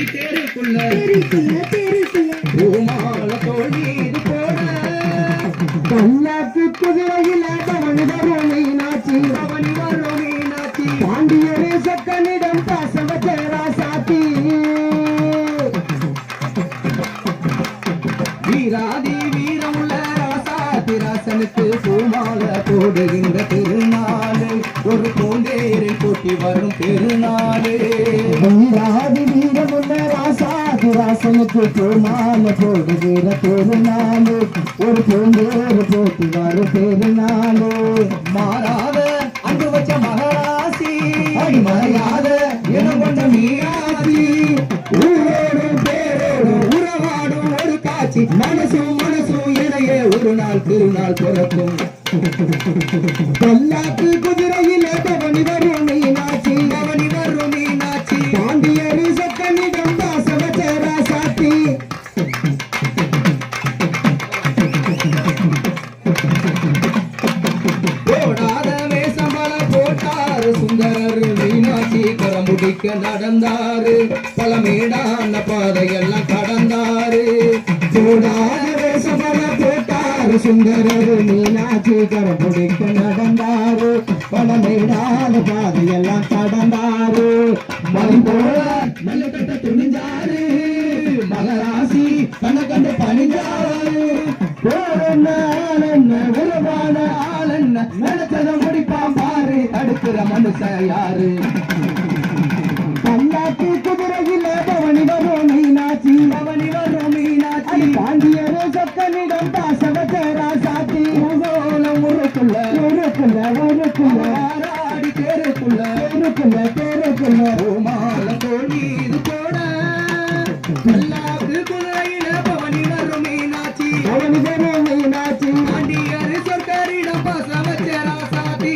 தேருக்குள்ள பூமால தோல் மீது போட கல்லாக்கு குதிரையில பவனி வரும் மீனாட்சி பாண்டியரே சொக்கனிடம் பாசம் வச்சரா சாத்தி வீராதி வீரமுள்ள ராசாதி ராசனுக்கு பூமால போடுகின்ற திருநாளு ஒரு பூந்தேரில் கூட்டி வரும் திருநாளு வீராதி வீரமுள்ள ராசாதி ராசனுக்கு பூமால போடுகிற திருநாளு ஒரு பூந்தேறு போட்டி வரும் திருநாளு மாறாத அங்கு வச்ச மகராசி அடிமறையாத இனம் கொண்ட மீனாட்சி ஊரோடும் பேரோடும் உறவாடும் ஒரு காட்சி மனசும் இணையே ஒரு நாள் திருநாள் பிறக்கும் கல்லாக்கு குதிரையிலே பவனி வரும் மீனாட்சி பாண்டியரி சொக்கனிடம் பாசம் வச்சரா சாத்தி போடாத வேஷம் பல போட்டாரு சுந்தரர் மீனாட்சி கரமுடிக்க நடந்தாரு பல மேடான பாதையெல்லாம் கடந்தாரு போடாத வேஷம் பல போட்டாரு சுந்தரர் மீனாட்சி கரமுடிக்க நடந்தாரு பல மேடான பாதையெல்லாம் கடந்தாரு மலை போல நல்ல கட்ட துணிஞ்சாரு மகராசி தன்னை கண்டு பணிஞ்சாரு உருவான ஆளென்ன நினைச்சத முடிப்பான் பாரு தடுக்கிற மனுஷன் யாரு கல்லாக்கு குதிரையில பவனி வரும் மீனாட்சி பாண்டியரே சொக்கனிடம் பாசம் வச்சரா சாத்தி ஊருக்குள்ள ஆடி தேருக்குள்ள பூமால தோல் மீது போட கல்லாக்கு குதிரையில பவனி வரும் மீனாட்சி பாண்டியர் சொற்கரிடம் பாசம் வச்ச ராசாதி